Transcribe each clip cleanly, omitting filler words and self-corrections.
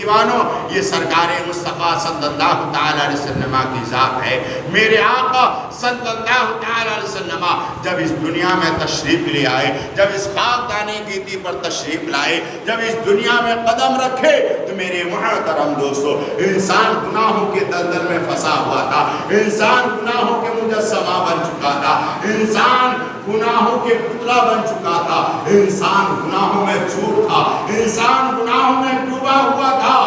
دیوانوں یہ سرکار مصطفیٰ صلی اللہ تعالیٰ علیہ وسلم کی ذات ہے. میرے آقا صلی اللہ تعالیٰ علیہ وسلم جب اس دنیا میں تشریف لے آئے، جب اس خاکدان گیتی پر تشریف لائے، جب اس دنیا میں قدم رکھے تو میرے محترم دوستو انسان گناہوں کے دلدل میں پھنسا ہوا تھا، انسان گناہوں کے مجسمہ بن چکا تھا، انسان گناہوں کے پتلا بن چکا تھا، انسان گناہوں میں چور تھا، انسان گناہوں میں ڈوبا ہوا تھا.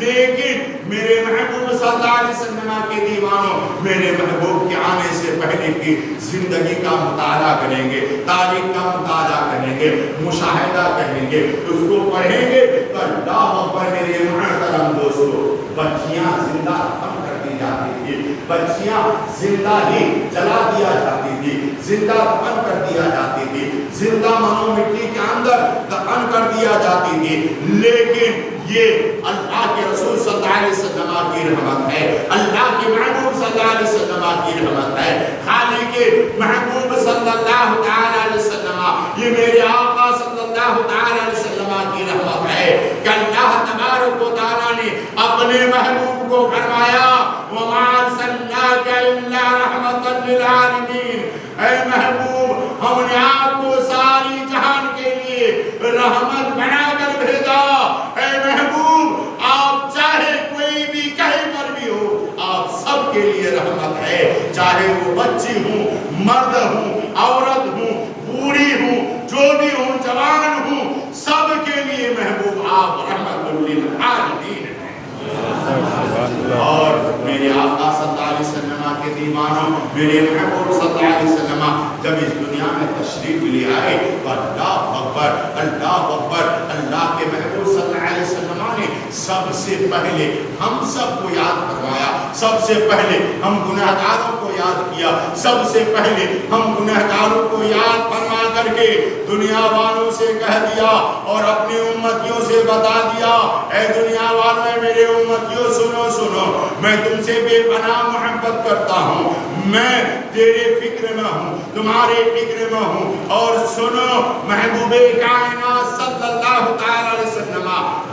لیکن میرے محبوب صلی اللہ علیہ وسلم کے دیوانوں میرے محبوب کے آنے سے پہلے کی زندگی کا مطالعہ کریں گے، تاریخ کا مطالعہ کریں گے، مشاہدہ کریں گے، اس کو پڑھیں گے تو اللہ اکبر. میرے محترم دوستو بچیاں زندہ دفن کر دی جاتی تھی، بچیاں زندہ ہی جلا دیا جاتی تھی، زندہ دفن کر دیا جاتی تھی، زندہ منو مٹی کے اندر دفن کر دیا جاتی تھی. لیکن یہ اللہ کے رسول صلی اللہ علیہ وسلم کی رحمت ہے، اللہ کے محبوب صلی اللہ علیہ وسلم کی رحمت ہے، خالق کے محبوب صلی اللہ تعالی علیہ وسلم یہ میرے آقا صلی اللہ تعالی علیہ وسلم کی رحمت ہے کہ اللہ تبارک و تعالی نے اپنے محبوب کو فرمایا وَمَا أَرْسَلْنَاكَ إِلَّا رَحْمَةً لِلْعَالَمِينَ. اے محبوب ہم نے آپ کو ساری جہان کے لیے رحمت بنا کر بھیجا. اے محبوب آپ چاہے کوئی بھی کہیں پر بھی ہو آپ سب کے لیے رحمت ہے، چاہے وہ بچی ہوں، مرد ہوں، عورت ہوں، بوڑھی ہوں، جو بھی ہوں، جوان ہوں، سب کے لیے محبوب آپ رحمت للعالمین ہیں. اور میرے آقا صلی اللہ علیہ وسلم کے دیوانوں میرے محبوب صلی اللہ علیہ وسلم جب اس دنیا میں تشریف لے آئے تو اللہ اکبر اللہ اکبر. اللہ کے محبوب صلی اللہ علیہ وسلم نے سب سے پہلے ہم سب کو یاد فرمایا، سب سے پہلے ہم گناہگاروں کو یاد کیا، سب سے پہلے ہم گناہگاروں کو یاد فرما کر کے دنیا والوں سے کہہ دیا اور اپنی امتیوں سے بتا دیا اے دنیا والوں میرے امتیوں سنو سنو میں تم سے بے پناہ محبت کرتا ہوں، میں تیرے فکر میں ہوں، تمہارے فکر میں ہوں. اور سنو محبوب کائنات صلی اللہ تعالی علیہ وسلم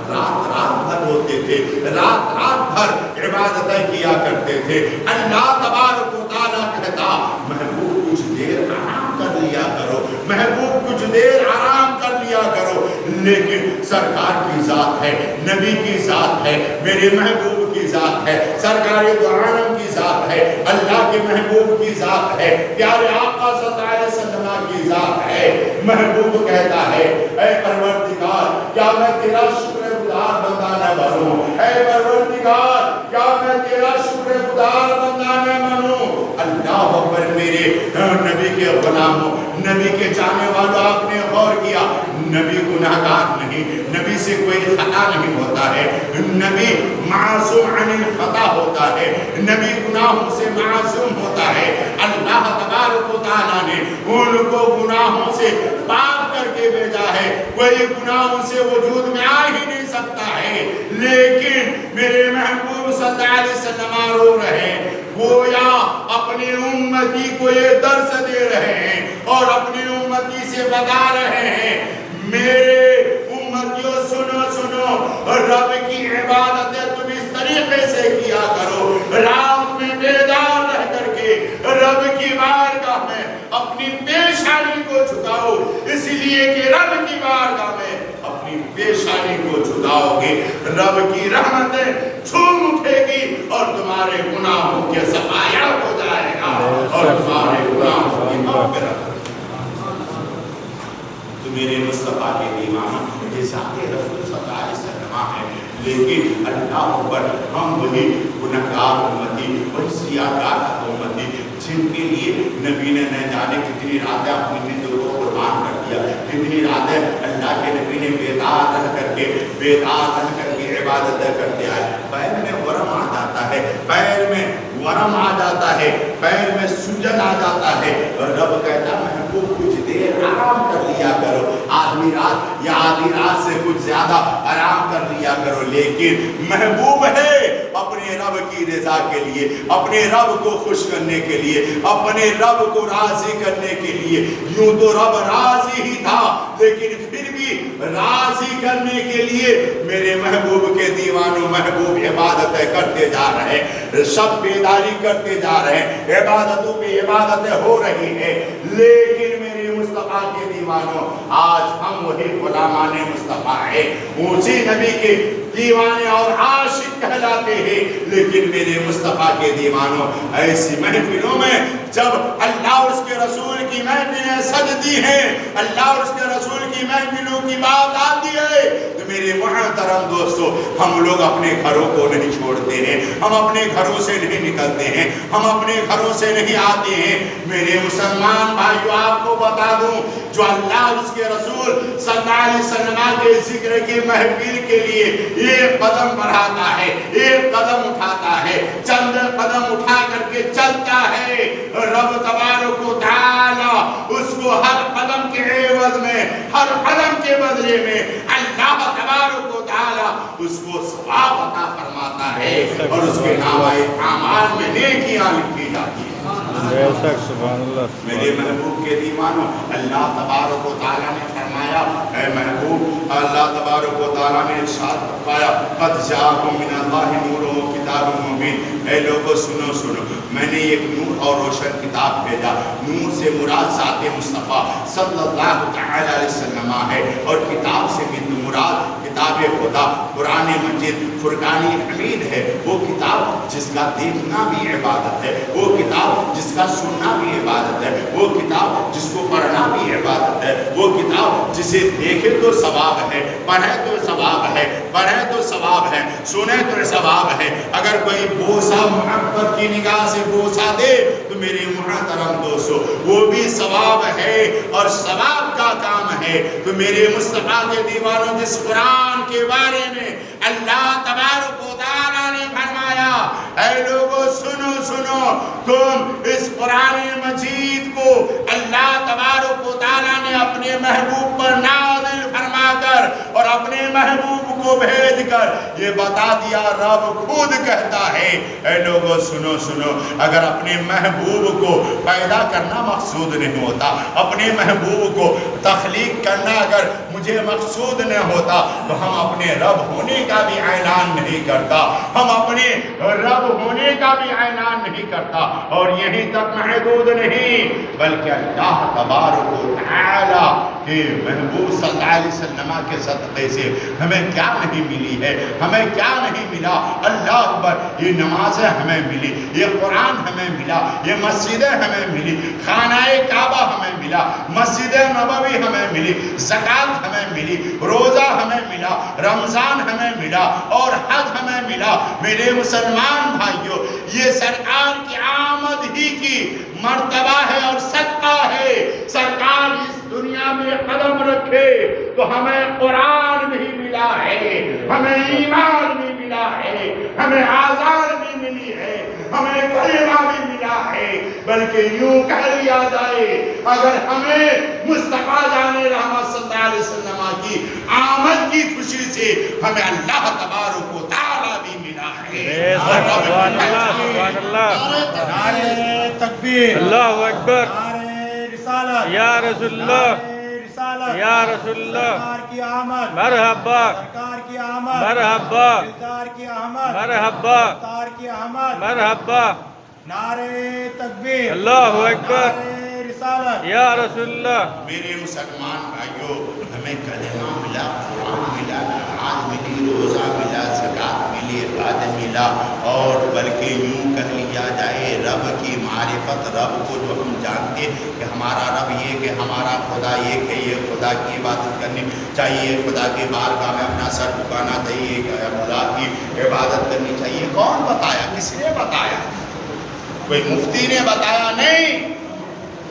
رات بھر ہوتے تھے، رات بھر عبادتیں کیا کرتے تھے. اللہ تبارک و تعالی کہتا محبوب کچھ دیر آرام کر لیا کرو، محبوب کچھ دیر آرام کر لیا کرو. لیکن سرکار کی ذات ہے، نبی کی ذات ہے، میرے محبوب کی ذات ہے، سرکار دو عالم کی ذات ہے، اللہ کے محبوب کی ذات ہے، پیارے آقا صلی اللہ علیہ وسلم کی ذات ہے. محبوب کہتا ہے اے پروردگار کیا میں تیرا شکر گزار بندہ نہ بنوں، اے پروردگار کیا میں تیرا شکر گزار بندہ نہ بنوں. اللہ اکبر. میرے نبی کے غلاموں، نبی کے جانے والوں آپ نے غور کیا نبی گناہگار نہیں، نبی سے کوئی خطا نہیں ہوتا ہے، نبی معصوم عن الخطا ہوتا ہے، نبی گناہوں سے معصوم ہوتا ہے. اللہ تبارک و تعالیٰ نے ان کو گناہوں سے پاک کر کے بھیجا ہے، کوئی گناہوں سے وجود میں آ ہی نہیں سکتا ہے. لیکن میرے محبوب صلی اللہ علیہ وسلم رو رہے ہیں، گویا اپنی امتی کو یہ درس دے رہے ہیں اور اپنی امتی سے بتا رہے ہیں میرے امتیوں سنو سنو رب کی عبادتیں تم اس طریقے سے کیا کرو، رات میں بیدار رہ کر کے رب کی بارگاہ میں اپنی پیشانی کو جھکاؤ، اس لیے کہ رب کی بارگاہ میں اپنی پیشانی کو جھکاؤ گے رب کی رحمتیں جھوم اٹھے گی اور تمہارے گناہوں کے صفایا ہو جائے گا اور تمہارے گناہوں کی مغفرت. تو میرے مصطفیٰ کے دیوانوں یہ ذات رسول صلی اللہ علیہ وسلم ہے. لیکن اللہ اکبر ہم وہی گنہگار امتی، وہی سیاہکار امتی جن کے لیے نبی نے نہ جانے کتنی راتیں اپنی زندگی کو قربان کر دیا، کتنی راتیں اللہ کے نبی نے بیدار رہ کر کے عبادتیں کرتے آئے. پیر میں ورم آ جاتا ہے، پیر میں ورم آ جاتا ہے، پیر میں سوجن آ جاتا ہے اور رب کہتا محبوب کچھ دیر دیر آرام کر لیا کرو، آدھی رات یا آدھی رات سے کچھ زیادہ آرام کر لیا کرو، لیکن محبوب ہے اپنے رب کی رضا کے لیے، اپنے رب کو خوش کرنے کے لیے، اپنے رب کو راضی کرنے کے لیے۔ یوں تو رب راضی ہی تھا، لیکن پھر بھی راضی کرنے کے لیے میرے محبوب کے دیوانوں محبوب عبادتیں کرتے جا رہے، سب بیداری کرتے جا رہے، عبادتوں پہ عبادتیں ہو رہی ہیں، لیکن میرے مصطفیٰ کے دیوانوں آج ہم وہی غلامان مصطفیٰ ہیں، اسی نبی کے دیوانے اور عاشق کہلاتے ہیں، لیکن میرے مصطفیٰ کے دیوانوں ایسی محفلوں میں جب اللہ اور اس کے رسول کی محفلیں سجدی ہیں، اللہ اور اس کے رسول کی محفلوں کی بات آتی ہے، تو میرے محترم دوستو ہم لوگ اپنے گھروں کو نہیں چھوڑتے ہیں، ہم اپنے گھروں سے نہیں نکلتے ہیں، ہم اپنے گھروں سے نہیں آتے ہیں۔ میرے مسلمان بھائیو آپ کو بتا دوں، جو اللہ اور اس کے رسول صلی اللہ علیہ وسلم کے ذکر کی محفل کے لیے ایک قدم بڑھاتا ہے، ایک قدم اٹھاتا ہے، چند قدم اٹھا کر کے چلتا ہے، رب تبارک و تعالی اس کو ہر قدم کے عوض میں، ہر قدم کے بدلے میں اللہ تبارک و تعالی اس کو ثواب عطا فرماتا ہے، اور اس کے نامۂ اعمال میں نیکیاں لکھی جاتی ہیں۔ سبحان اللہ۔ میرے محبوب کے دیوانوں اللہ تبارک و تعالیٰ نے فرمایا، اے محبوب، اللہ تبارک و تعالیٰ نے ارشاد فرمایا، قد جاءکم من اللہ نور و کتاب مبین۔ اے لوگو سنو سنو، میں نے ایک نور اور روشن کتاب بھیجا۔ نور سے مراد ذات مصطفیٰ صلی اللہ تعالیٰ علیہ وسلم ہے، اور کتاب سے مراد کتاب خدا قرآن مجید فرقان حمید ہے، وہ کتاب جس کا دیکھنا بھی عبادت ہے، وہ کتاب جس کا سننا بھی عبادت ہے، وہ کتاب جس کو پڑھنا بھی عبادت ہے، وہ کتاب جسے دیکھے تو ثواب ہے، پڑھے تو ثواب ہے، پڑھے تو ثواب ہے، سنے تو ثواب ہے۔ اگر کوئی بوسہ محبت کی نگاہ سے بوسہ دے تو میرے محترم دوستو وہ بھی ثواب ہے اور ثواب کا کام ہے۔ تو میرے مصطفیٰ کے دیوانوں جس قرآن کے بارے میں اللہ تبارک و تعالیٰ نے فرمایا، اے لوگو سنو سنو، تم اس قرآن مجید کو اللہ تبارک و تعالیٰ نے اپنے محبوب پر نازل فرما کر اور اپنے محبوب کو بھیج کر یہ بتا دیا، رب خود کہتا ہے، اے لوگو سنو سنو، اگر اپنے محبوب کو پیدا کرنا مقصود نہیں ہوتا، اپنے محبوب کو تخلیق کرنا اگر مجھے مقصود نہ ہوتا تو ہم اپنے رب ہونے کا بھی اعلان نہیں کرتا، ہم اپنے رب ہونے کا بھی اعلان نہیں کرتا۔ اور یہیں تک محدود نہیں، بلکہ اللہ تبارک و تعالی کے محبوب صلی اللہ علیہ وسلم کے صدقے سے ہمیں کیا نہیں ملی ہے، ہمیں کیا نہیں ملا؟ اللہ اکبر، یہ نمازیں ہمیں ملی، یہ قرآن ہمیں ملا، یہ مسجدیں ہمیں ملی، خانہ کعبہ ہمیں ملا، مسجد نبوی ہمیں ملی، زکوٰۃ ہمیں ملی، روزہ ہمیں ملا، رمضان ہمیں ملا، اور حج ہمیں ملا۔ میرے مسلمان بھائیوں، یہ سرکار کی آمد ہی کی مرتبہ ہے اور صدقہ ہے۔ سرکار اس دنیا میں قدم رکھے تو ہمیں قرآن بھی ملا ہے، ہمیں ایمان بھی ملا ہے، ہمیں آزان بھی ملی ہے، ہمیں کلمہ بھی ملا ہے، بلکہ یوں کہہ لیا جائے اگر ہمیں مصطفیٰ جان رحمت صلی اللہ علیہ وسلم کی آمد کی خوشی سے ہمیں اللہ تبارک و تعالیٰ بھی ملا ہے۔ سبحان اللہ، نعرہ تکبیر، اللہ اکبر، نعرہ رسالت، یا رسول اللہ، نعرہ رسالت، یا رسول اللہ، سرکار کی آمد، مرحبا، سرکار کی آمد، مرحبا، دلدار کی آمد، مرحبا، دلدار کی آمد، مرحبا، نعرہ تکبیر، اللہ اکبر، نعرہ رسالت، یا رسول اللہ۔ میرے مسلمان بھائیوں، ہمیں کلمہ ملا، قرآن ملا، نماز ملی، روزہ ملا، زکوٰۃ ملی، حج ملا، اور بلکہ یوں کہہ لیا جائے رب کی معرفت، رب کو جو ہم جانتے کہ ہمارا رب یہ، کہ ہمارا خدا یہ، کہ یہ خدا کی عبادت کرنی چاہیے، خدا کی بارگاہ میں اپنا سر جھکانا چاہیے، کہ خدا کی عبادت کرنی چاہیے۔ کون بتایا؟ کس نے بتایا؟ کوئی مفتی نے بتایا نہیں،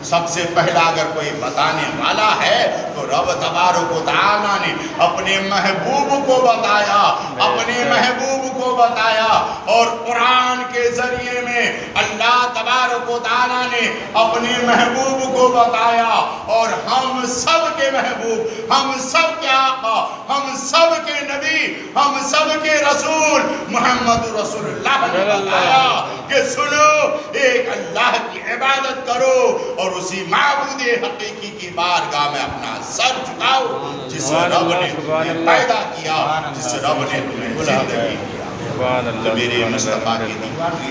سب سے پہلا اگر کوئی بتانے والا ہے تو رب تبارک و تعالیٰ نے اپنے محبوب کو بتایا، اپنے محبوب کو بتایا، اور قرآن کے ذریعے میں اللہ تبارک و و تعالیٰ نے اپنے محبوب کو بتایا، اور ہم سب کے محبوب، ہم سب کے آقا، ہم سب کے نبی، ہم سب کے رسول محمد رسول اللہ نے بتایا کہ سنو، ایک اللہ کی عبادت کرو اور اسی معبود حقیقی کی بارگاہ میں اپنا سر جھکاؤ جس رب نے تمہیں پیدا کیا، جس رب نے تمہیں زندگی دیا۔ سبحان اللہ، تو میرے سبحان اللہ، مصطفیٰ سبحان کی اللہ۔ دی